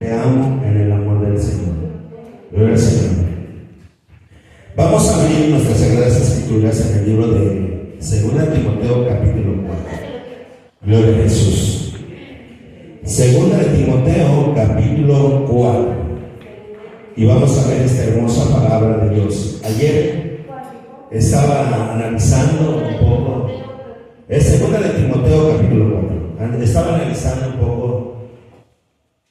Te amo en el amor del Señor. Gloria al Señor. Vamos a abrir nuestras Sagradas Escrituras en el libro de 2 Timoteo capítulo 4. Gloria a Jesús. 2 Timoteo capítulo 4. Y vamos a ver esta hermosa palabra de Dios. Ayer estaba analizando un poco. Es 2 Timoteo capítulo 4. Estaba analizando un poco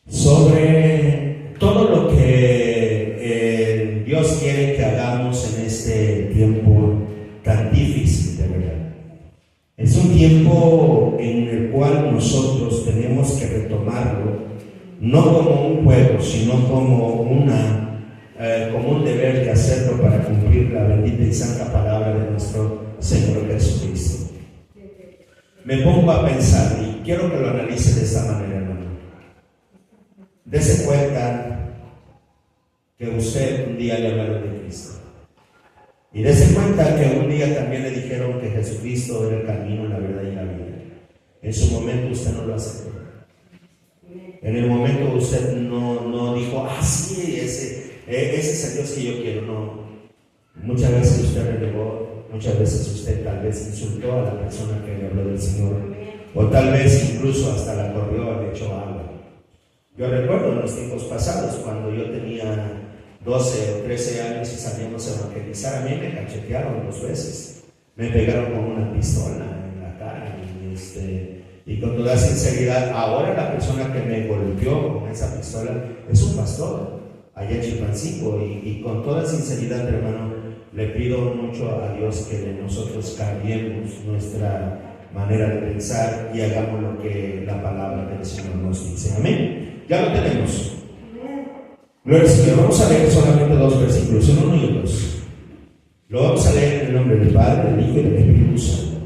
sobre todo lo que Dios quiere que hagamos en este tiempo tan difícil, de verdad. Es un tiempo en el cual nosotros tenemos que retomarlo, no como un juego, sino como un deber de hacerlo para cumplir la bendita y santa palabra de nuestro Señor Jesucristo. Me pongo a pensar y quiero que lo analice de esta manera, hermano. Dese cuenta que usted un día le hablaron de Cristo. Y dese cuenta que un día también le dijeron que Jesucristo era el camino, la verdad y la vida. En su momento usted no lo aceptó. En el momento usted no dijo, sí, ese es el Dios que yo quiero. No. Muchas veces usted renegó, muchas veces usted tal vez insultó a la persona que le habló del Señor. O tal vez incluso hasta la corrió, le echó agua. Yo recuerdo en los tiempos pasados, cuando yo tenía 12 o 13 años y salíamos a evangelizar, a mí me cachetearon 2 veces. Me pegaron con una pistola en la cara. Y con toda sinceridad, ahora la persona que me golpeó con esa pistola es un pastor allá en Chilpancingo. Y con toda sinceridad, hermano, le pido mucho a Dios que nosotros cambiemos nuestra manera de pensar y hagamos lo que la palabra del Señor nos dice. Amén. Ya lo tenemos. Gloria al Señor. Vamos a leer solamente 2 versículos, el 1 y el 2. Lo vamos a leer en el nombre del Padre, del Hijo y del Espíritu Santo.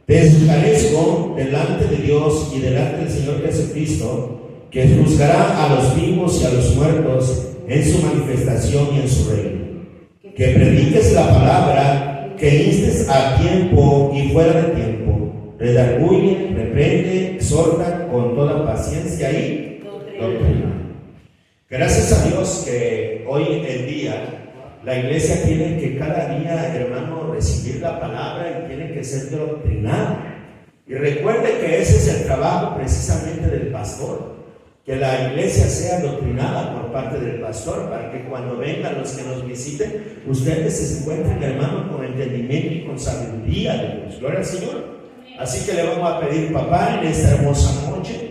Te esclarezco delante de Dios y delante del Señor Jesucristo, que juzgará a los vivos y a los muertos en su manifestación y en su reino. Que prediques la palabra, que instes a tiempo y fuera de tiempo, redarguye, reprende, exhorta con toda paciencia y doctrina. Gracias a Dios que hoy en día la iglesia tiene que cada día, hermano, recibir la palabra y tiene que ser doctrinada. Y recuerde que ese es el trabajo precisamente del pastor, que la iglesia sea doctrinada por parte del pastor, para que cuando vengan los que nos visiten, ustedes se encuentren, hermano, con entendimiento y con sabiduría de Dios. Gloria al Señor. Así que le vamos a pedir, papá, en esta hermosa noche,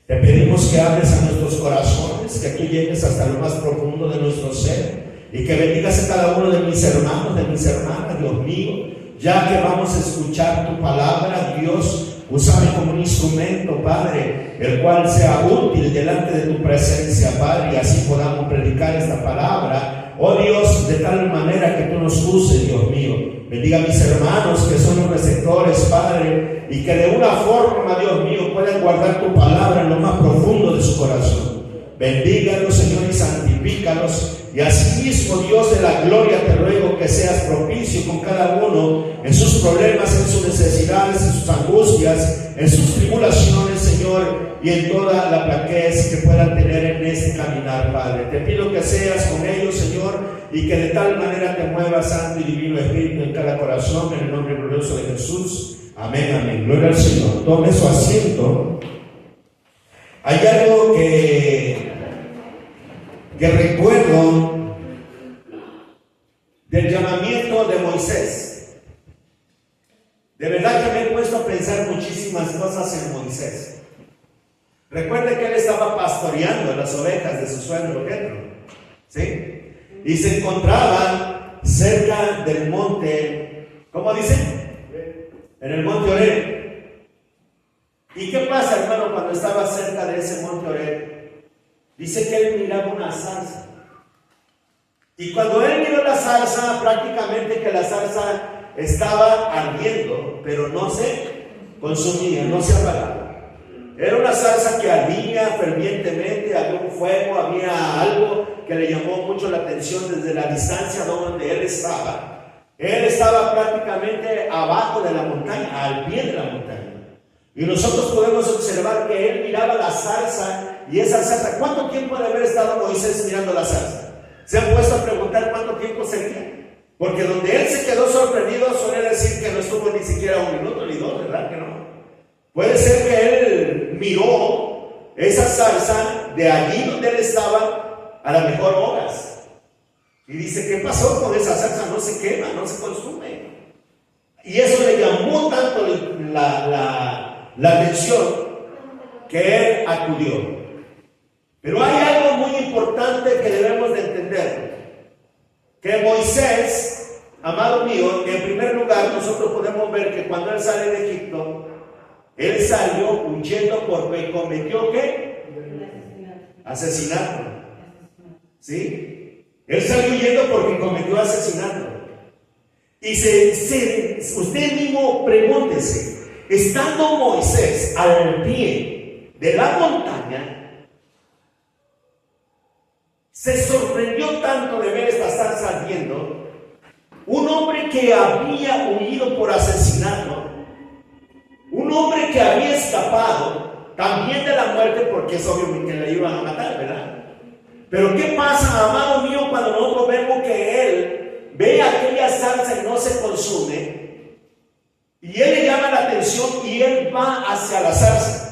te pedimos que abres a nuestros corazones, que tú llegues hasta lo más profundo de nuestro ser y que bendigas a cada uno de mis hermanos, de mis hermanas, Dios mío, ya que vamos a escuchar tu palabra, Dios, úsame como un instrumento, Padre, el cual sea útil delante de tu presencia, Padre, y así podamos predicar esta palabra, oh Dios, de tal manera que tú nos uses, Dios mío. Bendiga a mis hermanos que son los receptores, Padre, y que de una forma, Dios mío, puedan guardar tu palabra en lo más profundo de su corazón. Bendígalos, Señor, y santifícalos. Y así mismo, Dios de la gloria, te ruego que seas propicio con cada uno en sus problemas, en sus necesidades, en sus angustias, en sus tribulaciones, Señor, y en toda la flaquez que puedan tener en este caminar, Padre. Te pido que seas con ellos, Señor, y que de tal manera te muevas, Santo y Divino Espíritu, en cada corazón, en el nombre glorioso de Jesús. Amén, amén. Gloria al Señor. Tome su asiento. Hay algo que recuerdo del llamamiento de Moisés. De verdad que me he puesto a pensar muchísimas cosas en Moisés. Recuerde que él estaba pastoreando las ovejas de su suegro Jetro, ¿sí? Y se encontraba cerca del monte, ¿cómo dice? En el monte Oreb. ¿Y qué pasa, hermano, cuando estaba cerca de ese monte Oreb? Dice que él miraba una zarza. Y cuando él miró la zarza, prácticamente que la zarza estaba ardiendo, pero no se consumía, no se apagaba. Era una zarza que ardía fervientemente, había un fuego, había algo que le llamó mucho la atención desde la distancia donde él estaba. Él estaba prácticamente abajo de la montaña, al pie de la montaña. Y nosotros podemos observar que él miraba la zarza y esa zarza, ¿cuánto tiempo debe haber estado Moisés mirando la zarza? ¿Se han puesto a preguntar cuánto tiempo sería? Porque donde él se quedó sorprendido suele decir que no estuvo ni siquiera 1 minuto ni 2, ¿verdad que no? Puede ser que él miró esa zarza de allí donde él estaba a lo mejor horas. Y dice, ¿qué pasó con esa zarza? No se quema, no se consume. Y eso le llamó tanto la atención que él acudió. Pero hay algo muy importante que debemos de entender. Que Moisés, amado mío, en primer lugar nosotros podemos ver que cuando él sale de Egipto, él salió huyendo porque cometió ¿qué? Asesinato. ¿Sí? Él salió huyendo porque cometió asesinato. Y usted mismo pregúntese, estando Moisés al pie de la montaña, se sorprendió tanto de ver esta zarza ardiendo, un hombre que había huido por asesinato, un hombre que había escapado también de la muerte, porque es obvio que le iban a matar, ¿verdad? Pero ¿qué pasa, amado mío, cuando nosotros vemos que él ve aquella zarza y no se consume, y él le llama la atención y él va hacia la zarza?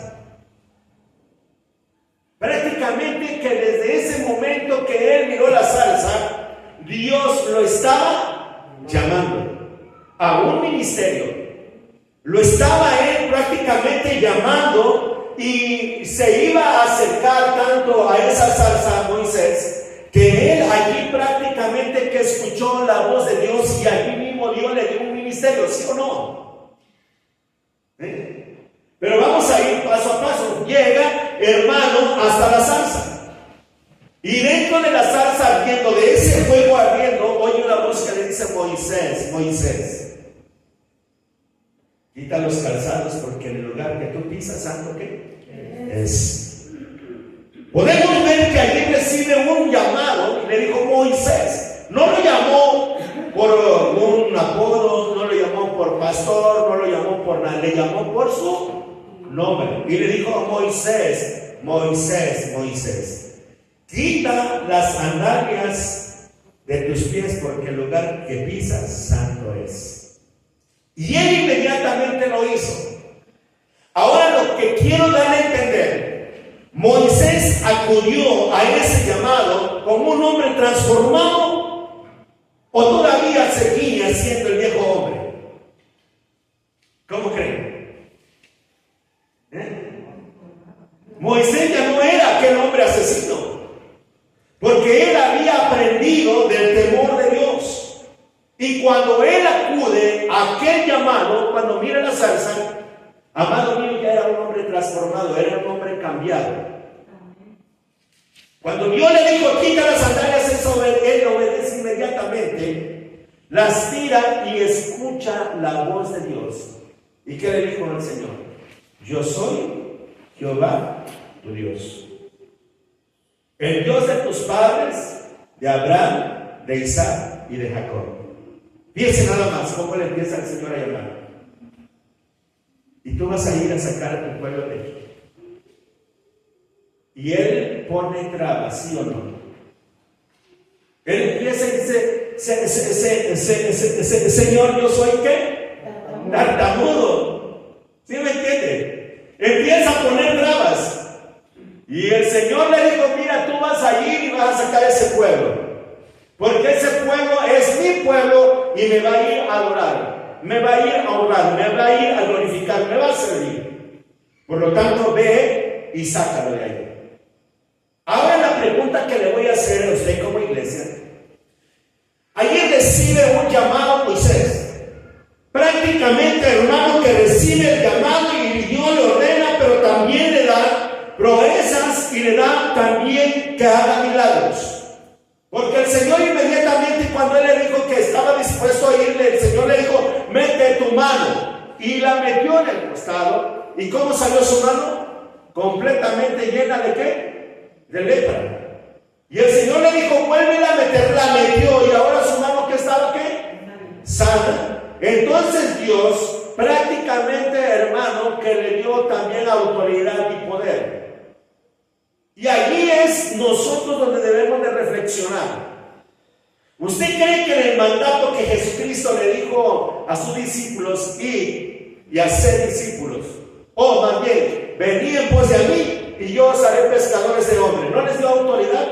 Prácticamente que desde ese momento que él miró la zarza, Dios lo estaba llamando a un ministerio. Lo estaba él prácticamente llamando y se iba a acercar tanto a esa zarza, Moisés, que él allí prácticamente que escuchó la voz de Dios y allí mismo Dios le dio un ministerio, ¿sí o no? Pero vamos a ir paso a paso. Llega, hermano, hasta la zarza. Y dentro de la zarza ardiendo, de ese fuego ardiendo, oye una voz que le dice: Moisés, Moisés, quita los calzados porque en el lugar que tú pisas, ¿santo qué? Es. Podemos ver que allí recibe un llamado y le dijo Moisés. No lo llamó por un apodo, no lo llamó por pastor, no lo llamó por nada, le llamó por su nombre. Y le dijo a Moisés, Moisés, Moisés, quita las sandalias de tus pies porque el lugar que pisas santo es. Y él inmediatamente lo hizo. Ahora lo que quiero darle a entender, Moisés acudió a ese llamado como un hombre transformado o todavía seguía siendo el viejo hombre. ¿Cómo creen? Moisés ya no era aquel hombre asesino, porque él había aprendido del temor de Dios. Y cuando él acude a aquel llamado, cuando mira la zarza, amado mío, ya era un hombre transformado, era un hombre cambiado. Cuando Dios le dijo quita las sandalias, él obedece inmediatamente, las tira y escucha la voz de Dios. ¿Y qué le dijo el Señor? Yo soy Jehová tu Dios, el Dios de tus padres, de Abraham, de Isaac y de Jacob. Fíjense nada más cómo le empieza el Señor a llamar. Y tú vas a ir a sacar a tu pueblo de Egipto. Y él pone trabas, ¿sí o no? Él empieza y dice, Señor, yo soy ¿qué? Tartamudo. ¿Sí me entiende? Empieza a poner trabas. Y el Señor le dijo, mira, tú vas a ir y vas a sacar ese pueblo. Porque ese pueblo es mi pueblo y me va a ir a adorar. Me va a ir a honrar, me va a ir a glorificar, me va a servir. Por lo tanto, ve y sácalo de ahí. Ahora la pregunta que le voy a hacer a usted como iglesia. Ayer recibe un llamado Moisés. Prácticamente, hermano, que recibe el llamado y Dios le ordena, pero también le da proezas y le da también que haga milagros. Porque el Señor inmediatamente cuando él le dijo que estaba dispuesto a irle, el Señor le dijo, mete tu mano. Y la metió en el costado. ¿Y cómo salió su mano? Completamente llena de ¿qué? De lepra. Y el Señor le dijo, vuélvela a meter, la metió. Y ahora su mano que estaba ¿qué? Sana. Entonces Dios prácticamente, hermano, que le dio también autoridad y poder. Y allí es nosotros donde debemos de reflexionar. ¿Usted cree que en el mandato que Jesucristo le dijo a sus discípulos, ir y hacer discípulos, o más bien, venid en pos de mí y yo os haré pescadores de hombres, ¿no les dio autoridad?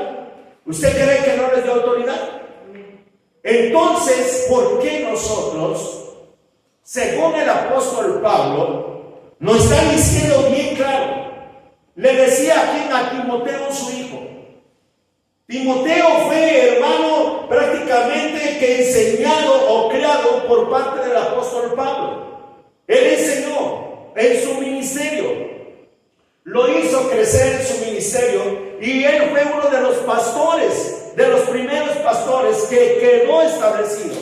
¿Usted cree que no les dio autoridad? Entonces, ¿por qué nosotros, según el apóstol Pablo, nos está diciendo bien claro? Le decía a Timoteo, su hijo. Timoteo fue, hermano, prácticamente que enseñado o creado por parte del apóstol Pablo. Él enseñó en su ministerio, lo hizo crecer en su ministerio, y él fue uno de los pastores, de los primeros pastores que quedó establecido.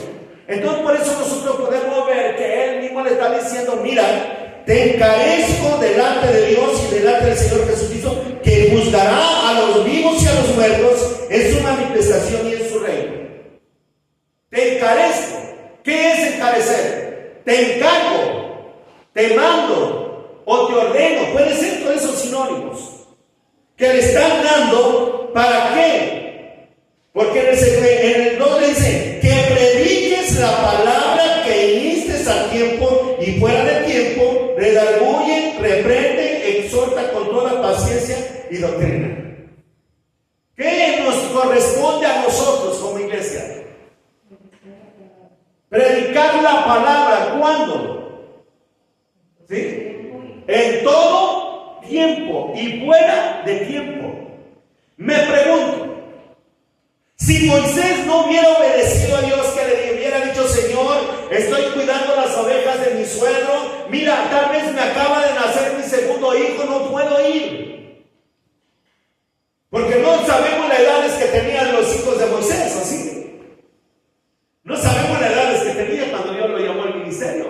Entonces, por eso nosotros podemos ver que él mismo le está diciendo, mira, te encarezco delante de Dios y delante del Señor Jesucristo, que juzgará a los vivos y a los muertos en su manifestación y en su reino. Te encarezco. ¿Qué es encarecer? Te encargo, te mando o te ordeno. Puede ser todos esos sinónimos que le están dando. ¿Para qué? Porque en el 2 dice que prediques la palabra, que instes a tiempo y fuera de tiempo, redarguye, reprende, exhorta con toda paciencia y doctrina. ¿Qué nos corresponde a nosotros como iglesia? Predicar la palabra. ¿Cuándo? ¿Sí? En todo tiempo y fuera de tiempo. Me pregunto, si Moisés no hubiera obedecido a Dios, que le hubiera dicho, Señor, estoy cuidando las ovejas de mi suegro, mira, tal vez me acaba de nacer mi segundo hijo, no puedo ir. Porque no sabemos las edades que tenían los hijos de Moisés, ¿así? No sabemos las edades que tenía cuando Dios lo llamó al ministerio.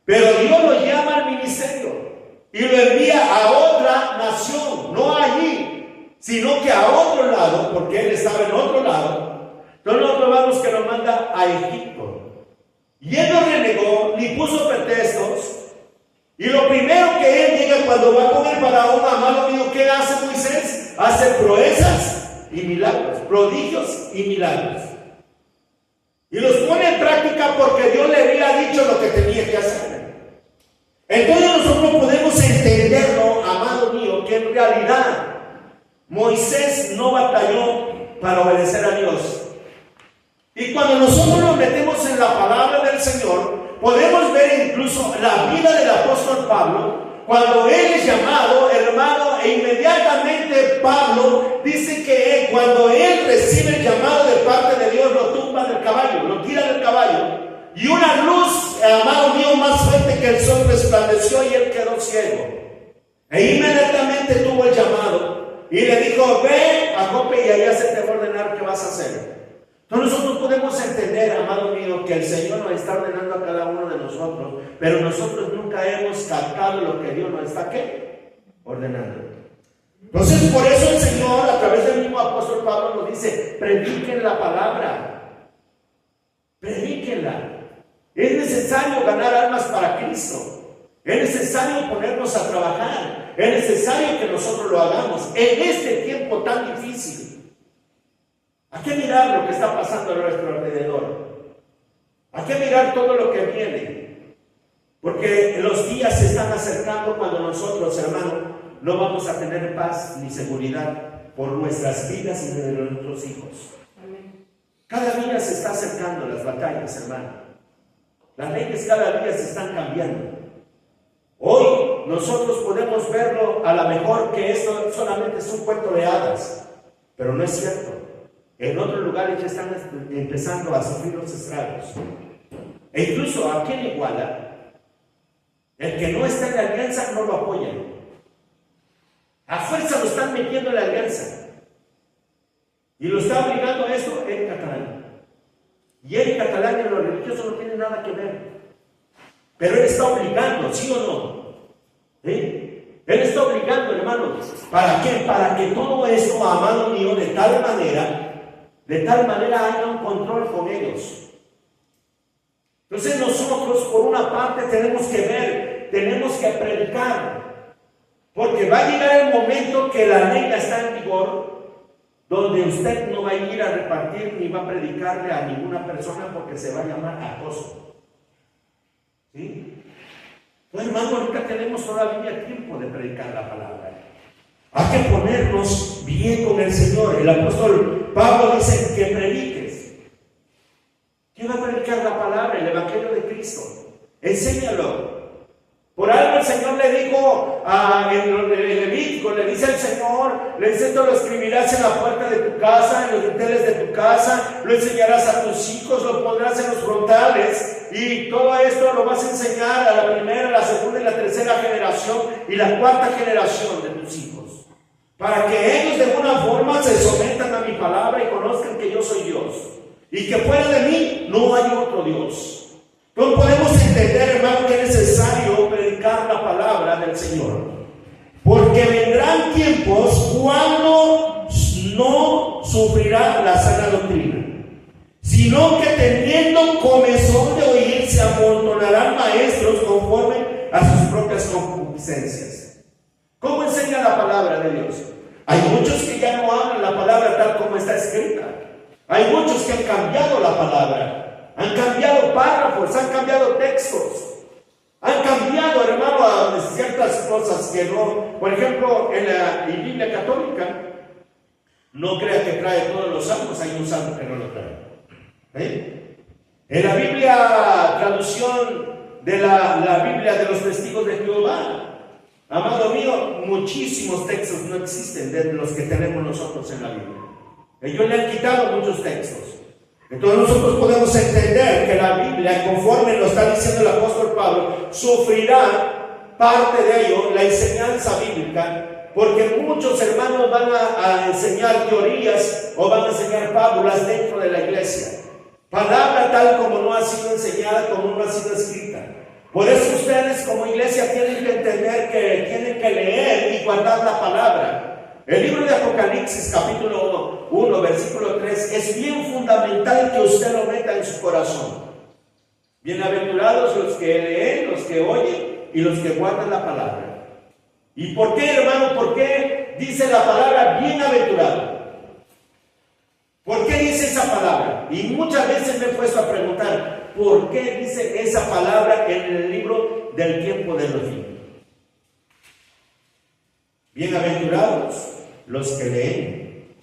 Pero Dios lo llama al ministerio y lo envía a otra nación, no allí, sino que a otro lado, porque él estaba en otro lado. Entonces nosotros vamos que lo manda a Egipto. Y él no renegó, ni puso pretextos. Y lo primero que él llega cuando va con el faraón, amado mío, ¿qué hace Moisés? Hace proezas y milagros, prodigios y milagros. Y los pone en práctica porque Dios le había dicho lo que tenía que hacer. Entonces nosotros podemos entenderlo, amado mío, que en realidad Moisés no batalló para obedecer a Dios. Y cuando nosotros nos metemos en la palabra del Señor, podemos ver incluso la vida del apóstol Pablo, cuando él es llamado, hermano, e inmediatamente Pablo dice que cuando él recibe el llamado de parte de Dios, lo tumba del caballo, lo tira del caballo, y una luz, amado mío, más fuerte que el sol resplandeció y él quedó ciego. E inmediatamente tuvo el llamado y le dijo, ve a Jope y allá se te va a ordenar qué vas a hacer. Entonces nosotros podemos entender, amado mío, que el Señor nos está ordenando a cada uno de nosotros, pero nosotros nunca hemos captado lo que Dios nos está, ¿qué? Ordenando. Entonces por eso el Señor, a través del mismo apóstol Pablo, nos dice, prediquen la palabra, predíquenla. Es necesario ganar almas para Cristo, es necesario ponernos a trabajar, es necesario que nosotros lo hagamos en este tiempo tan difícil. Hay que mirar lo que está pasando a nuestro alrededor. Hay que mirar todo lo que viene. Porque los días se están acercando cuando nosotros, hermanos, no vamos a tener paz ni seguridad por nuestras vidas y de nuestros hijos. Amén. Cada día se está acercando las batallas, hermano. Las leyes cada día se están cambiando. Hoy nosotros podemos verlo a lo mejor que esto solamente es un cuento de hadas, pero no es cierto. En otros lugares ya están empezando a sufrir los estragos. E incluso aquí en Iguala, el que no está en la alianza no lo apoya. A fuerza lo están metiendo en la alianza. Y lo está obligando a esto el catalán. Y el catalán en lo religioso no tiene nada que ver. Pero él está obligando, ¿sí o no? ¿Sí? Él está obligando, hermano. ¿Para qué? Para que todo esto, amado mío, de tal manera haya un control con ellos. Entonces nosotros, por una parte, tenemos que ver, tenemos que predicar. Porque va a llegar el momento que la ley ya está en vigor, donde usted no va a ir a repartir ni va a predicarle a ninguna persona porque se va a llamar acoso. ¿Sí? Pues hermano, ahorita tenemos todavía tiempo de predicar la palabra. Hay que ponernos bien con el Señor. El apóstol Pablo dice que prediques. ¿Quién va a predicar la palabra? El Evangelio de Cristo. Enséñalo. Por algo el Señor le dijo en el Levítico, le dice al Señor, le dice: esto lo escribirás en la puerta de tu casa, en los dinteles de tu casa, lo enseñarás a tus hijos, lo pondrás en los frontales, y todo esto lo vas a enseñar a la primera, la segunda y la tercera generación y la cuarta generación de tus hijos, para que ellos de alguna forma se sometan a mi palabra y conozcan que yo soy Dios, y que fuera de mí no hay otro Dios. No podemos entender, hermano, que es necesario predicar la palabra del Señor, porque vendrán tiempos cuando no sufrirá la sana doctrina, sino que teniendo comezón de oír, se amontonarán maestros conforme a sus propias concupiscencias. ¿Cómo enseña la palabra de Dios? Hay muchos que ya no hablan la palabra tal como está escrita. Hay muchos que han cambiado la palabra. Han cambiado párrafos, han cambiado textos, han cambiado, hermano, ciertas cosas que no. Por ejemplo, en la Biblia católica, no crea que trae todos los salmos, hay un salmo que no lo trae. En la Biblia, traducción de la Biblia de los testigos de Jehová, amado mío, muchísimos textos no existen de los que tenemos nosotros en la Biblia. Ellos le han quitado muchos textos. Entonces nosotros podemos entender que la Biblia, conforme lo está diciendo el apóstol Pablo, sufrirá parte de ello, la enseñanza bíblica, porque muchos hermanos van a enseñar teorías o van a enseñar fábulas dentro de la iglesia. Palabra tal como no ha sido enseñada, como no ha sido escrita. Por eso ustedes como iglesia tienen que entender que tienen que leer y guardar la palabra. El libro de Apocalipsis, capítulo 1, versículo 3, es bien fundamental que usted lo meta en su corazón. Bienaventurados los que leen, los que oyen y los que guardan la palabra. ¿Y por qué, hermano? ¿Por qué dice la palabra bienaventurado? ¿Por qué dice esa palabra? Y muchas veces me he puesto a preguntar, ¿por qué dice esa palabra en el libro del tiempo de los fines? Bienaventurados los que leen,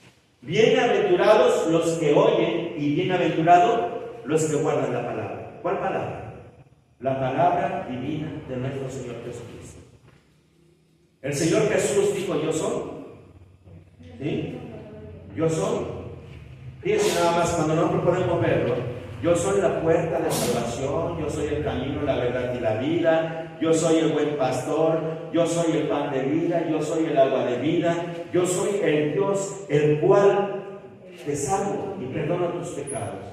bienaventurados los que oyen y bienaventurados los que guardan la palabra. ¿Cuál palabra? La palabra divina de nuestro Señor Jesucristo. El Señor Jesús dijo: yo soy. ¿Sí? Yo soy. Fíjense nada más, cuando nosotros podemos verlo: yo soy la puerta de salvación, yo soy el camino, la verdad y la vida, yo soy el buen pastor, yo soy el pan de vida, yo soy el agua de vida, yo soy el Dios el cual te salvo y perdona tus pecados.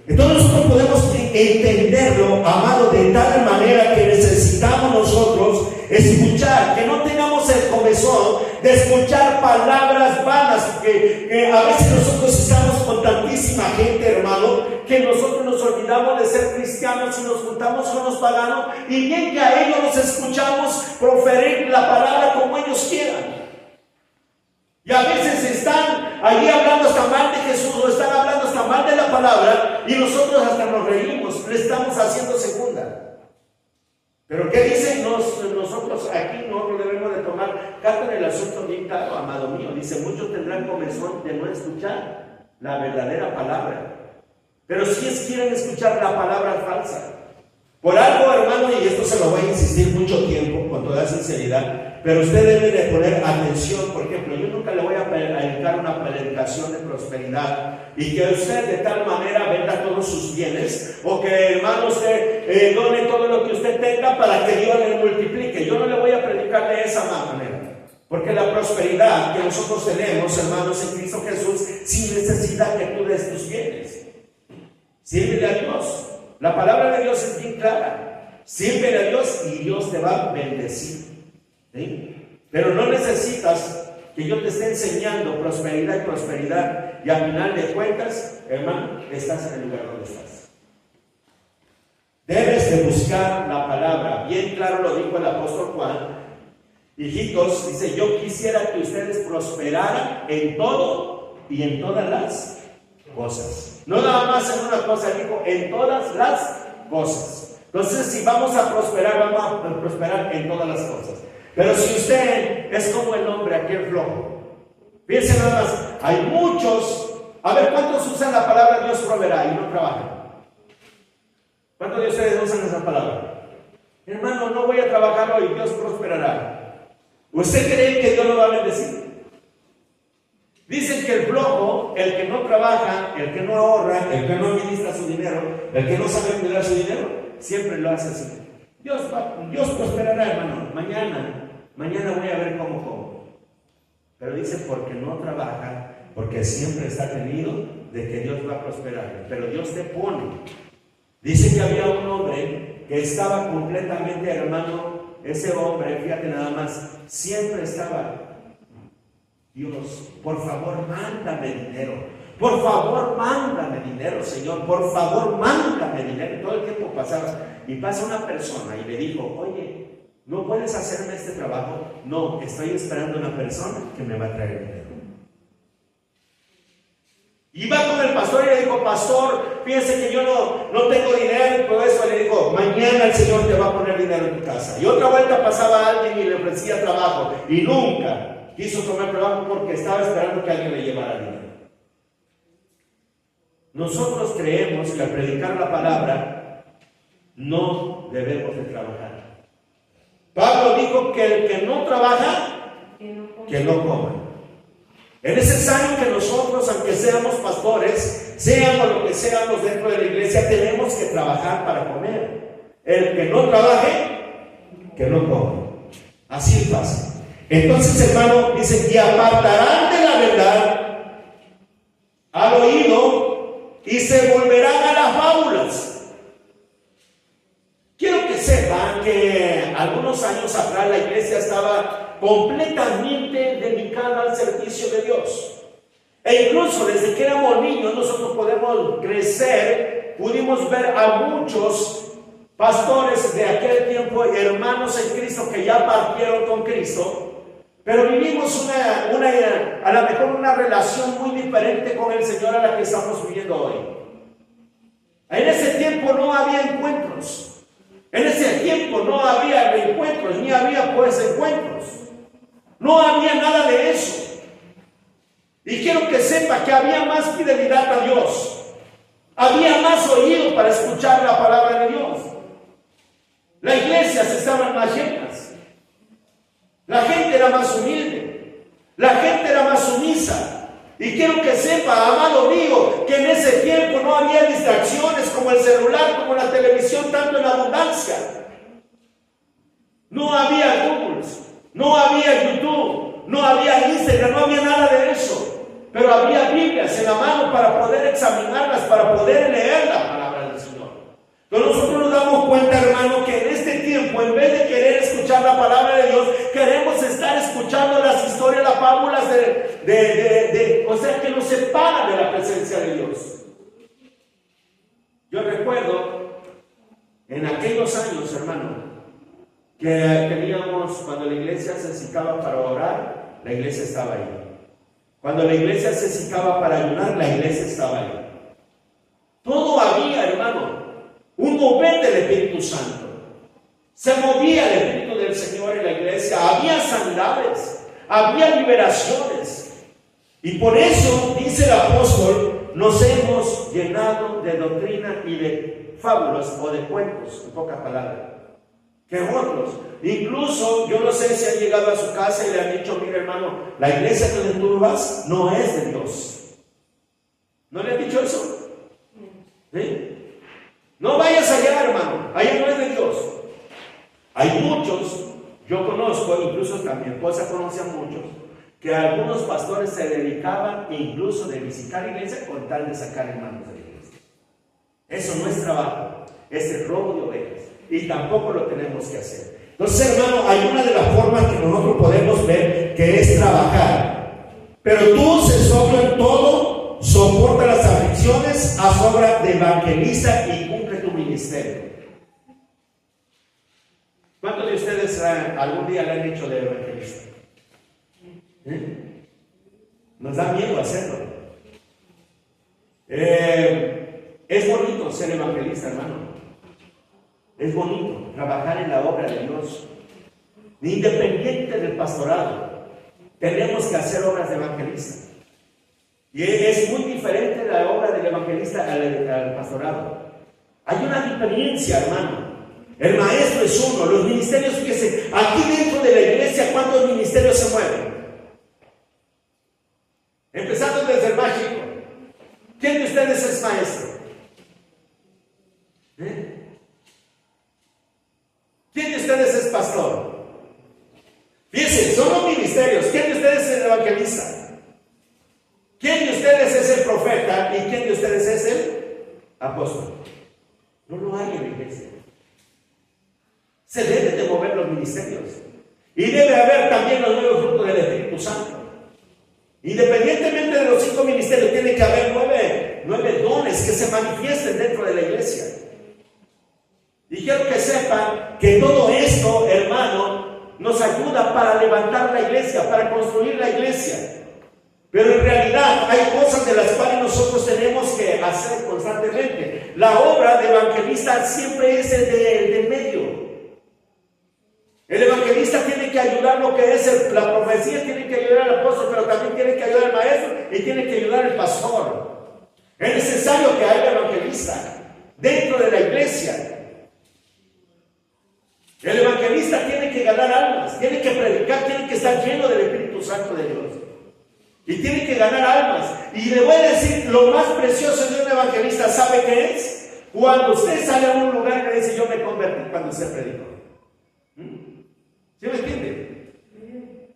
Entonces nosotros podemos entenderlo, amado, de tal manera que necesitamos nosotros escuchar, que no tengamos el comezón de escuchar palabras vanas, que a veces nosotros estamos con tantísima gente, hermano, que nosotros nos olvidamos de ser cristianos y nos juntamos con los paganos, y bien que a ellos los escuchamos proferir la palabra como ellos quieran. Y a veces están allí hablando hasta mal de Jesús, o están hablando hasta mal de la palabra, y nosotros hasta nos reímos, le estamos haciendo segunda. Pero ¿qué dicen? Nosotros aquí no debemos de tomar carta en el asunto bien claro, amado mío. Dice: muchos tendrán comezón de no escuchar la verdadera palabra, pero si quieren escuchar la palabra falsa. Por algo, hermano, y esto se lo voy a insistir mucho tiempo, con toda sinceridad, pero usted debe de poner atención. Por ejemplo, yo nunca le voy a predicar una predicación de prosperidad y que usted de tal manera venda todos sus bienes, o que, hermano, usted done todo lo que usted tenga para que Dios le multiplique. Yo no le voy a predicar de esa manera, porque la prosperidad que nosotros tenemos, hermanos, en Cristo Jesús, sin necesidad que tú des tus bienes. Sírvele a Dios. La palabra de Dios es bien clara. Sírvele a Dios y Dios te va a bendecir. ¿Sí? Pero no necesitas que yo te esté enseñando prosperidad y prosperidad, y al final de cuentas, hermano, estás en el lugar donde estás. Debes de buscar la palabra. Bien claro lo dijo el apóstol Juan, Hijitos, dice, yo quisiera que ustedes prosperaran en todo y en todas las cosas. No nada más en una cosa, dijo, en todas las cosas. Entonces, si vamos a prosperar, vamos a prosperar en todas las cosas. Pero si usted es como el hombre aquel flojo, fíjense nada más, hay muchos, a ver, ¿cuántos usan la palabra Dios proveerá y no trabajan? ¿Cuántos de ustedes usan esa palabra? Hermano, no voy a trabajar hoy, Dios prosperará. ¿Usted cree que Dios lo va a bendecir? Dicen que el flojo, el que no trabaja, el que no ahorra, el que no administra su dinero, el que no sabe cuidar su dinero, siempre lo hace así. Dios prosperará, hermano. Mañana voy a ver cómo como. Pero dice porque no trabaja, porque siempre está tenido de que Dios va a prosperar. Pero Dios te pone. Dice que había un hombre que estaba completamente, hermano, ese hombre, fíjate nada más, siempre estaba, Dios, por favor, mándame dinero. Por favor, mándame dinero, Señor. Por favor, mándame dinero. Y todo el tiempo pasaba. Y pasa una persona y le dijo, oye, ¿no puedes hacerme este trabajo? No, estoy esperando una persona que me va a traer dinero. Iba con el pastor y le dijo, pastor, fíjense que yo no tengo dinero y todo eso. Y le dijo, mañana el Señor te va a poner dinero en tu casa. Y otra vuelta pasaba alguien y le ofrecía trabajo. Y nunca quiso tomar trabajo porque estaba esperando que alguien le llevara dinero. Nosotros creemos que al predicar la palabra no debemos de trabajar. Pablo dijo que el que no trabaja, que no coma. Es necesario que nosotros, aunque seamos pastores, seamos lo que seamos dentro de la iglesia, tenemos que trabajar para comer. El que no trabaje, que no coma. Así es fácil. Entonces, hermano, dice que apartarán de la verdad al oído y se volverán a las fábulas. Quiero que sepan que algunos años atrás la iglesia estaba completamente dedicada al servicio de Dios. E incluso desde que éramos niños nosotros podemos crecer, pudimos ver a muchos pastores de aquel tiempo, hermanos en Cristo que ya partieron con Cristo, pero vivimos a lo mejor una relación muy diferente con el Señor a la que estamos viviendo hoy. En ese tiempo no había encuentros, en ese tiempo no había reencuentros, ni había pues encuentros, no había nada de eso. Y quiero que sepa que había más fidelidad a Dios, había más oído para escuchar la palabra de Dios. Las iglesias estaban más llenas, la gente era más humilde, la gente era más sumisa. Y quiero que sepa, amado mío, que en ese tiempo no había distracciones como el celular, como la televisión, tanto en abundancia. No había Google, no había YouTube, no había Instagram, no había nada de eso. Pero había Biblias en la mano para poder examinarlas, para poder leer la palabra del Señor. Pero nosotros nos damos cuenta, hermano, que en este tiempo, en vez de querer escuchar la palabra de Dios, queremos estar escuchando las historias, las fábulas o sea, que nos separan de la presencia de Dios. Yo recuerdo en aquellos años, hermano, que teníamos, cuando la iglesia se citaba para orar, la iglesia estaba ahí. Cuando la iglesia se citaba para ayunar, la iglesia estaba ahí. Todo había, hermano, un mover del Espíritu Santo. Se movía el Espíritu del Señor en la iglesia. Había sanidades, había liberaciones. Y por eso, dice el apóstol, nos hemos llenado de doctrina y de fábulas o de cuentos, en pocas palabras, que otros. Incluso, yo no sé si han llegado a su casa y le han dicho, mira hermano, la iglesia donde tú vas no es de Dios. ¿No le han dicho eso? ¿Sí? No vayas allá, hermano, allá no es de Dios. Hay muchos, yo conozco, incluso mi esposa conoce a muchos, que algunos pastores se dedicaban incluso de visitar iglesia con tal de sacar hermanos de la iglesia. Eso no es trabajo, es el robo de ovejas. Y tampoco lo tenemos que hacer. Entonces, hermano, hay una de las formas que nosotros podemos ver que es trabajar. Pero tú se sobra en todo, soporta las aflicciones, haz obra de evangelista y cumple tu ministerio. ¿Cuántos de ustedes algún día le han hecho de evangelista? Nos da miedo hacerlo. Es bonito ser evangelista, hermano. Es bonito trabajar en la obra de Dios. Independiente del pastorado, tenemos que hacer obras de evangelista. Y es muy diferente la obra del evangelista al pastorado. Hay una diferencia, hermano. El maestro es uno. Los ministerios, fíjense, aquí dentro de la iglesia, ¿cuántos ministerios se mueven? Empezando desde el más chico. ¿Quién de ustedes es maestro? ¿Quién de ustedes es pastor? Fíjense, son los ministerios. ¿Quién de ustedes es el evangelista? ¿Quién de ustedes es el profeta? ¿Y quién de ustedes es el apóstol? No lo hay en la iglesia. Se deben de mover los ministerios. Y debe haber también los nuevos frutos del Espíritu Santo. Independientemente de los 5 ministerios, tiene que haber nueve dones que se manifiesten dentro de la iglesia. Y quiero que sepan que todo esto, hermano, nos ayuda para levantar la iglesia, para construir la iglesia. Pero en realidad hay cosas de las cuales nosotros tenemos que hacer constantemente. La obra de evangelista siempre es el del medio. El evangelista tiene que ayudar lo que es la profecía, tiene que ayudar al apóstol, pero también tiene que ayudar al maestro y tiene que ayudar al pastor. Es necesario que haya evangelista dentro de la iglesia. El evangelista tiene que ganar almas, tiene que predicar, tiene que estar lleno del Espíritu Santo de Dios. Y tiene que ganar almas. Y le voy a decir, lo más precioso de un evangelista, ¿sabe qué es? Cuando usted sale a un lugar y dice, yo me convertí cuando usted predicó. ¿Sí me entiende?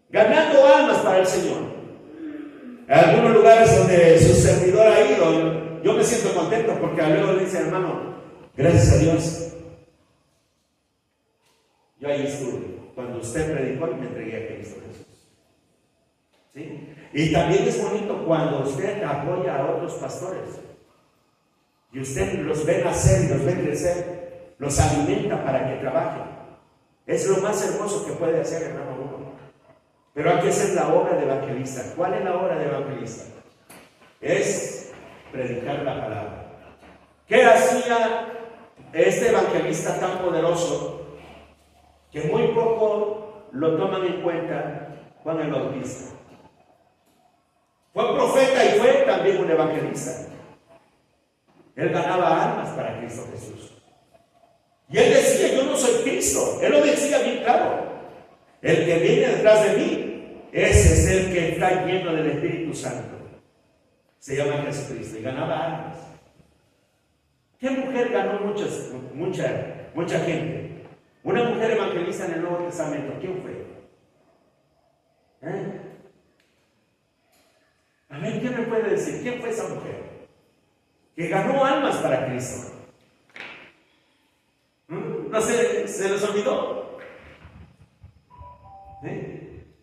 Ganando almas para el Señor. En algunos lugares donde su servidor ha ido, yo me siento contento porque luego le dice, hermano, gracias a Dios, yo ahí estuve cuando usted predicó y me entregué a Cristo Jesús. ¿Sí? Y también es bonito cuando usted apoya a otros pastores y usted los ve nacer y los ve crecer, los alimenta para que trabajen. Es lo más hermoso que puede hacer, hermano, uno. Pero hay que hacer la obra de evangelista. ¿Cuál es la obra de evangelista? Es predicar la palabra. ¿Qué hacía este evangelista tan poderoso que muy poco lo toman en cuenta? Juan el Bautista. Fue profeta y fue también un evangelista. Él ganaba almas para Cristo Jesús. Y él decía, yo no soy Cristo. Él lo decía bien claro. El que viene detrás de mí, ese es el que está lleno del Espíritu Santo. Se llama Jesucristo y ganaba almas. ¿Qué mujer ganó mucha gente? Una mujer evangelista en el Nuevo Testamento. ¿Quién fue? A ver, ¿quién me puede decir? ¿Quién fue esa mujer? Que ganó almas para Cristo. ¿No se les olvidó?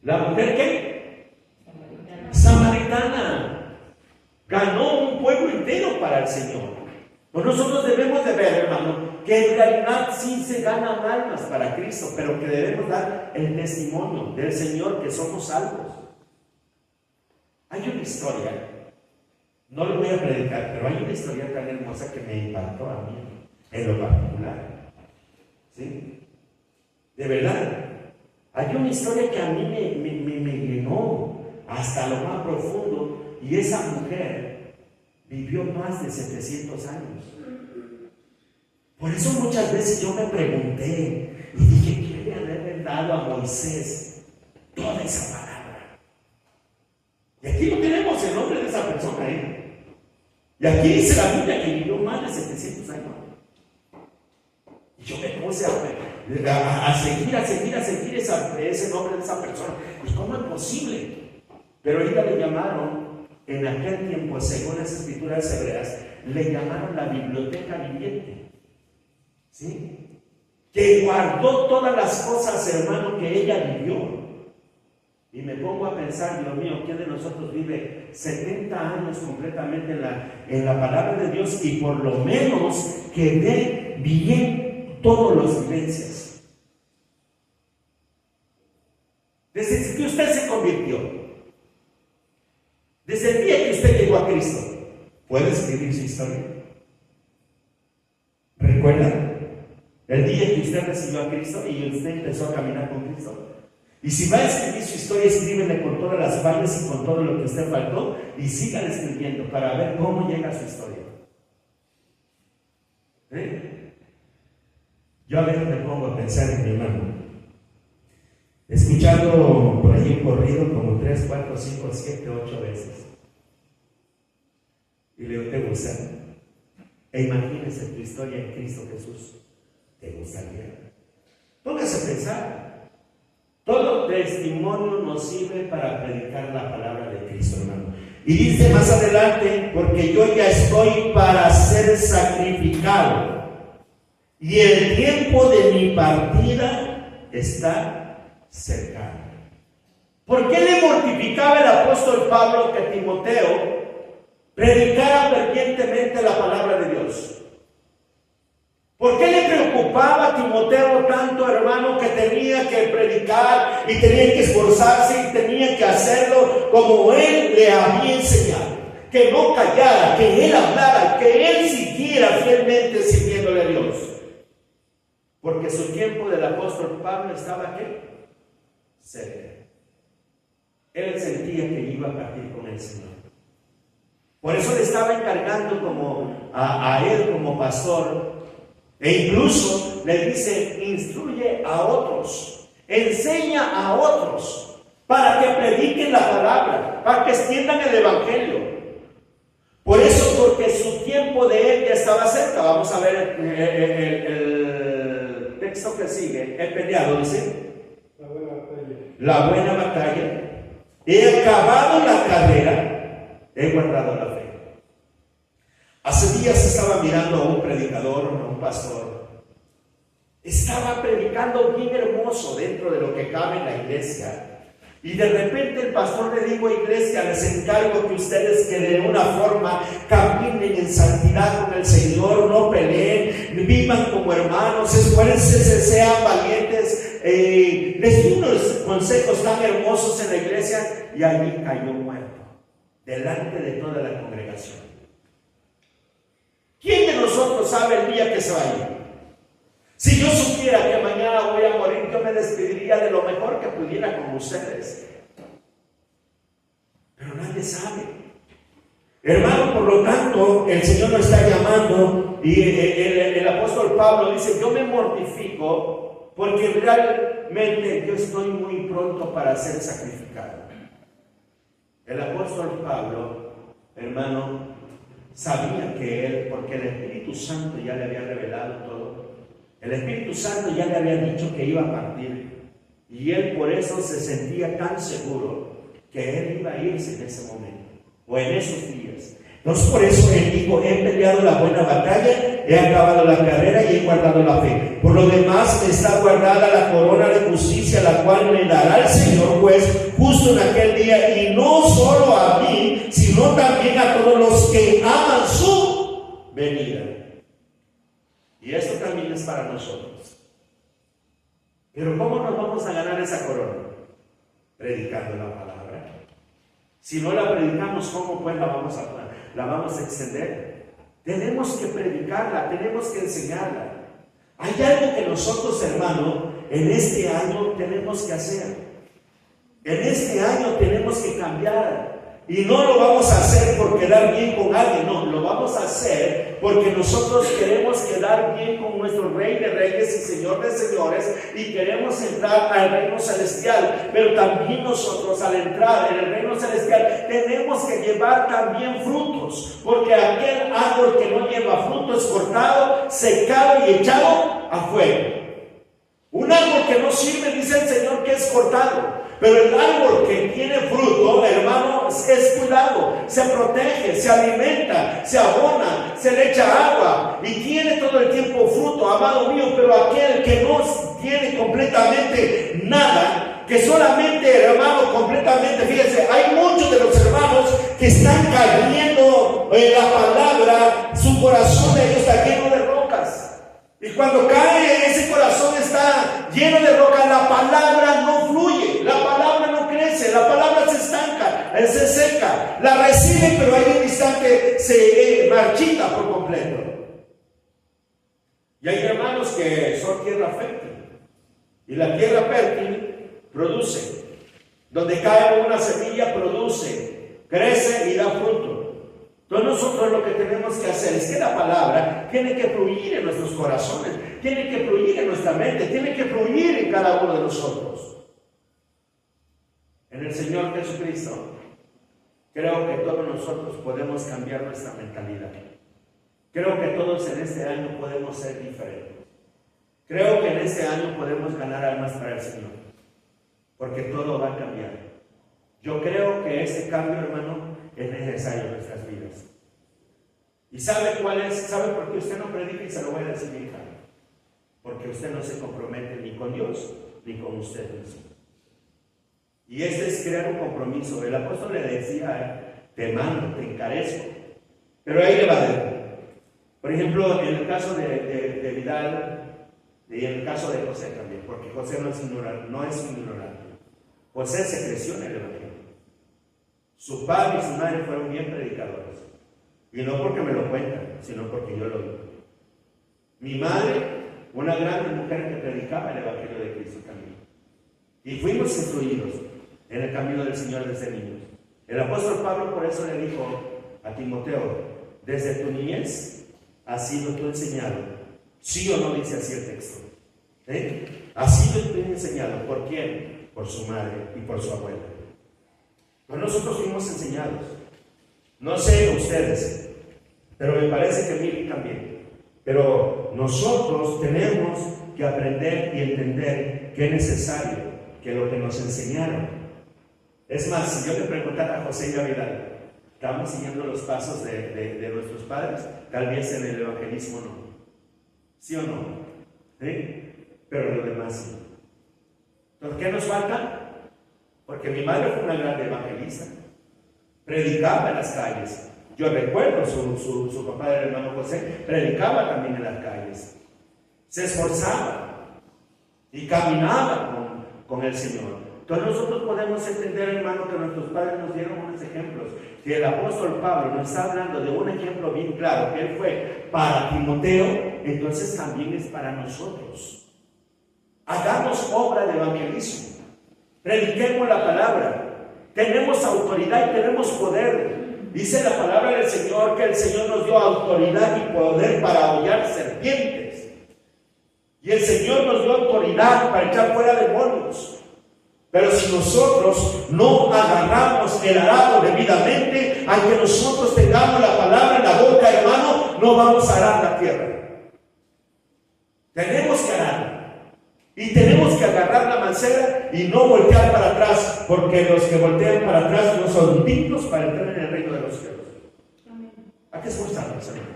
¿La mujer qué? Samaritana. Ganó un pueblo entero para el Señor. Pues nosotros debemos de ver, hermano, que en realidad sí se ganan almas para Cristo, pero que debemos dar el testimonio del Señor que somos salvos. Hay una historia, no lo voy a predicar, pero hay una historia tan hermosa que me impactó a mí, en lo particular. ¿Sí? De verdad, hay una historia que a mí me llenó hasta lo más profundo, y esa mujer vivió más de 700 años. Por eso muchas veces yo me pregunté y dije, ¿qué le habrá dado a Moisés toda esa palabra? Y aquí no tenemos el nombre de esa persona, Y aquí dice la Biblia que vivió más de 700 años. Y yo me puse a seguir ese nombre de esa persona. ¿Y cómo es posible? Pero ella le llamaron, en aquel tiempo, según las escrituras hebreas, le llamaron la biblioteca viviente. ¿Sí? Que guardó todas las cosas, hermano, que ella vivió. Y me pongo a pensar, Dios mío, ¿quién de nosotros vive 70 años completamente en la palabra de Dios y por lo menos que ve bien todas las vivencias? Desde el día que usted llegó a Cristo, ¿puede escribir su historia? ¿Recuerda? El día que usted recibió a Cristo y usted empezó a caminar con Cristo. Y si va a escribir su historia, escríbele con todas las fallas y con todo lo que usted faltó y siga escribiendo para ver cómo llega a su historia. Yo a veces me pongo a pensar en mi hermano, escuchando por ahí un corrido como 3, 4, 5, 7, 8 veces. Y le digo, ¿te gusta? E imagínese tu historia en Cristo Jesús. ¿Te gustaría? Póngase a pensar. Todo testimonio nos sirve para predicar la palabra de Cristo, hermano. Y dice más adelante, porque yo ya estoy para ser sacrificado. Y el tiempo de mi partida está cercano. ¿Por qué le mortificaba el apóstol Pablo que Timoteo predicara fervientemente la palabra de Dios? ¿Por qué le preocupaba a Timoteo tanto, hermano, que tenía que predicar y tenía que esforzarse y tenía que hacerlo como él le había enseñado? Que no callara, que él hablara, que él siguiera fielmente sirviéndole a Dios. Porque su tiempo del apóstol Pablo estaba aquí, cerca. Él sentía que iba a partir con el Señor. Por eso le estaba encargando como a él como pastor. E incluso le dice, instruye a otros, enseña a otros, para que prediquen la palabra, para que extiendan el evangelio. Por eso, porque su tiempo de él ya estaba cerca. Vamos a ver el texto que sigue. He peleado, dice, la buena batalla, he acabado la carrera, he guardado la fe. Hace días estaba mirando a un predicador, a un pastor. Estaba predicando bien hermoso dentro de lo que cabe en la iglesia. Y de repente el pastor le dijo: iglesia, les encargo que ustedes que de una forma caminen en santidad con el Señor, no peleen, vivan como hermanos, esfuércense, sean valientes. Les di unos consejos tan hermosos en la iglesia y allí cayó muerto, delante de toda la congregación. ¿Quién de nosotros sabe el día que se va a ir? Si yo supiera que mañana voy a morir, yo me despediría de lo mejor que pudiera con ustedes. Pero nadie sabe. Hermano, por lo tanto, el Señor nos está llamando y el apóstol Pablo dice: yo me mortifico porque realmente yo estoy muy pronto para ser sacrificado. El apóstol Pablo, hermano, sabía que él, porque el Espíritu Santo ya le había revelado todo, el Espíritu Santo ya le había dicho que iba a partir, y él por eso se sentía tan seguro que él iba a irse en ese momento, o en esos días. Entonces por eso él dijo: he peleado la buena batalla, he acabado la carrera y he guardado la fe. Por lo demás está guardada la corona de justicia, la cual me dará el Señor juez justo en aquel día, y no solo a mí, sino también a todos los que aman su venida. Y esto también es para nosotros. Pero ¿cómo nos vamos a ganar esa corona? Predicando la palabra. Si no la predicamos, ¿cómo pues la vamos a extender? Tenemos que predicarla, tenemos que enseñarla. Hay algo que nosotros, hermano, en este año tenemos que hacer. En este año tenemos que cambiar. Y no lo vamos a hacer por quedar bien con alguien, no, lo vamos a hacer porque nosotros queremos quedar bien con nuestro Rey de Reyes y Señor de Señores, y queremos entrar al reino celestial. Pero también nosotros, al entrar en el reino celestial, tenemos que llevar también frutos, porque aquel árbol que no lleva fruto es cortado, secado y echado a fuego. Un árbol que no sirve, dice el Señor, que es cortado. Pero el árbol que tiene fruto, hermano, es cuidado, se protege, se alimenta, se abona, se le echa agua y tiene todo el tiempo fruto, amado mío. Pero aquel que no tiene completamente nada, que solamente, hermano, completamente, fíjense, hay muchos de los hermanos que están cayendo en la palabra, su corazón de ellos está lleno de rocas. Y cuando cae, ese corazón está lleno de rocas, la palabra no fluye, la palabra no crece, la palabra se estanca, se seca, la recibe, pero hay un instante se marchita por completo. Y hay hermanos que son tierra fértil, y la tierra fértil produce, donde cae una semilla produce, crece y da fruto. Entonces nosotros lo que tenemos que hacer es que la palabra tiene que fluir en nuestros corazones, tiene que fluir en nuestra mente, tiene que fluir en cada uno de nosotros. En el Señor Jesucristo, creo que todos nosotros podemos cambiar nuestra mentalidad. Creo que todos en este año podemos ser diferentes. Creo que en este año podemos ganar almas para el Señor, porque todo va a cambiar. Yo creo que ese cambio, hermano, es necesario en nuestras vidas. ¿Y sabe cuál es? ¿Sabe por qué usted no predica? Y se lo voy a decir, hija. Porque usted no se compromete ni con Dios ni con usted mismo. Y este es crear un compromiso. El apóstol le decía, te mando, te encarezco. Pero ahí le va a decir. Por ejemplo, en el caso de Vidal y en el caso de José también, porque José no es ignorante. José se creció en el Evangelio. Su padre y su madre fueron bien predicadores. Y no porque me lo cuentan, sino porque yo lo vi. Mi madre, una gran mujer que predicaba el Evangelio de Cristo también. Y fuimos influidos en el camino del Señor desde niños. El apóstol Pablo por eso le dijo a Timoteo, desde tu niñez has sido tú enseñado. ¿Sí o no dice así el texto? Has sido tú enseñado. ¿Por quién? Por su madre y por su abuela. Pero nosotros fuimos enseñados. No sé ustedes, pero me parece que Miri también. Pero nosotros tenemos que aprender y entender que es necesario que lo que nos enseñaron. Es más, si yo le preguntara a José y a Vidal, ¿estamos siguiendo los pasos de nuestros padres? Tal vez en el evangelismo no. ¿Sí o no? Pero lo demás sí. ¿Por qué nos falta? Porque mi madre fue una gran evangelista. Predicaba en las calles. Yo recuerdo, su papá del hermano José, predicaba también en las calles. Se esforzaba y caminaba con el Señor. Entonces nosotros podemos entender, hermano, que nuestros padres nos dieron unos ejemplos. Si el apóstol Pablo nos está hablando de un ejemplo bien claro, que él fue para Timoteo, entonces también es para nosotros. Hagamos obra de evangelismo. Prediquemos la palabra. Tenemos autoridad y tenemos poder. Dice la palabra del Señor que el Señor nos dio autoridad y poder para hollar serpientes. Y el Señor nos dio autoridad para echar fuera demonios. Pero si nosotros no agarramos el arado debidamente, aunque nosotros tengamos la palabra en la boca, hermano, no vamos a arar la tierra. Tenemos que arar. Y tenemos que agarrar la mancera y no voltear para atrás, porque los que voltean para atrás no son dignos para entrar en el reino de los cielos. ¿A qué esforzarnos, hermano?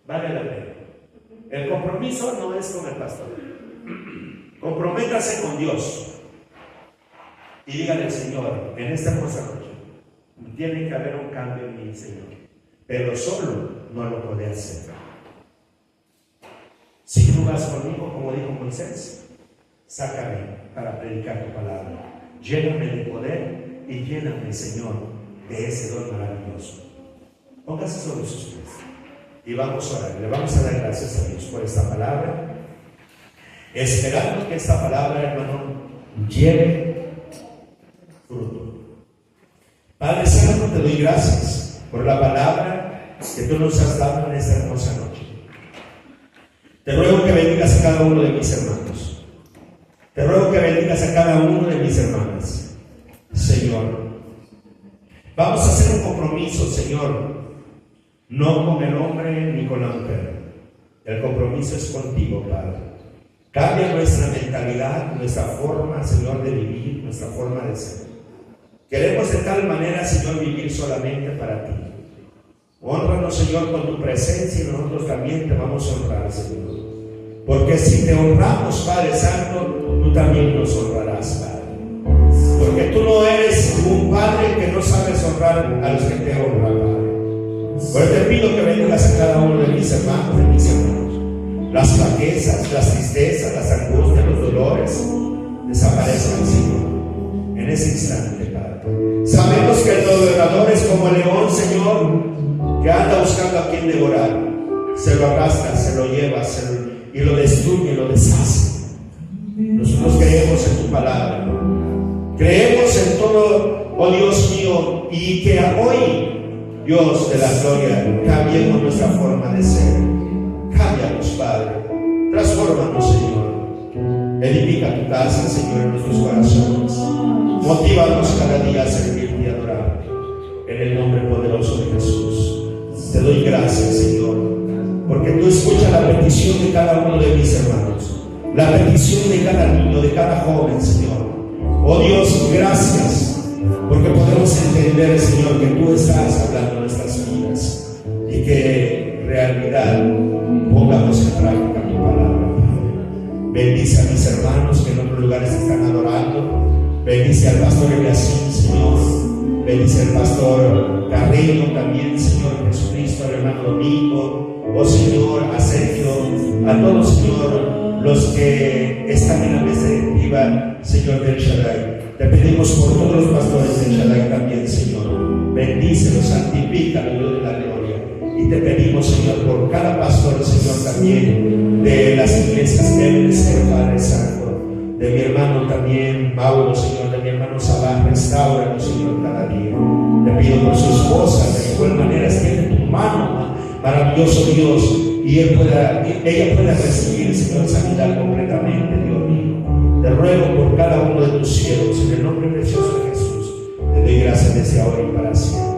Vale la pena. El compromiso no es con el pastor. Comprométase con Dios. Y dígale al Señor, en esta hermosa noche, tiene que haber un cambio en mí, Señor. Pero solo no lo puede hacer. Si tú vas conmigo, como dijo Moisés, sácame para predicar tu palabra. Lléname de poder y lléname, Señor, de ese don maravilloso. Póngase sobre sus pies y vamos a orar. Le vamos a dar gracias a Dios por esta palabra, esperando que esta palabra, hermano, lleve fruto. Padre Santo, te doy gracias por la palabra que tú nos has dado en esta hermosa noche. Te ruego que bendigas a cada uno de mis hermanos. Te ruego que bendigas a cada uno de mis hermanas, Señor. Vamos a hacer un compromiso, Señor, no con el hombre ni con la mujer. El compromiso es contigo, Padre. Cambia nuestra mentalidad, nuestra forma, Señor, de vivir, nuestra forma de ser. Queremos de tal manera, Señor, vivir solamente para ti. Hónranos, Señor, con tu presencia y nosotros también te vamos a honrar, Señor. Porque si te honramos, Padre Santo, tú también nos honrarás, Padre. Porque tú no eres un Padre que no sabes honrar a los que te honran, Padre. Por eso te pido que bendigas a cada uno de mis hermanos, de mis hermanos. Las flaquezas, las tristezas, las angustias, los dolores desaparezcan, Señor, en ese instante, Padre. Sabemos que el dolor que anda buscando a quien devorar, se lo arrastra, se lo lleva, y lo destruye, lo deshace. Nosotros creemos en tu palabra, creemos en todo, oh Dios mío, y que hoy, Dios de la gloria, cambiemos nuestra forma de ser. Cámbianos, Padre, transfórmanos, Señor. Edifica tu casa, Señor, en nuestros corazones. Motívanos cada día a servirte y adorarte. En el nombre poderoso de Jesús. Te doy gracias, Señor, porque tú escuchas la petición de cada uno de mis hermanos, la petición de cada niño, de cada joven, Señor. Oh Dios, gracias, porque podemos entender, Señor, que tú estás hablando en nuestras vidas y que en realidad pongamos en práctica tu palabra. Bendice a mis hermanos que en otros lugares están adorando. Bendice al pastor Eliasín, Señor. Bendice al pastor Carreño también, Señor Jesucristo, al hermano Domingo, oh Señor, a Sergio, a todos, Señor, los que están en la mesa directiva, Señor del Shaddai. Te pedimos por todos los pastores del Shaddai también, Señor. Bendícelos, santifícalos, Dios de la gloria. Y te pedimos, Señor, por cada pastor, Señor, también de las iglesias que deben de ser, Padre Santo. De mi hermano también, Mauro, Señor, de mi hermano Sabá, restauralo, Señor, cada día. Te pido por su esposa, de igual manera, extiende tu mano, maravilloso Dios, y ella pueda recibir, Señor, sanidad completamente, Dios mío. Te ruego por cada uno de tus siervos, en el nombre precioso de Jesús. Te doy gracias desde ahora y para siempre.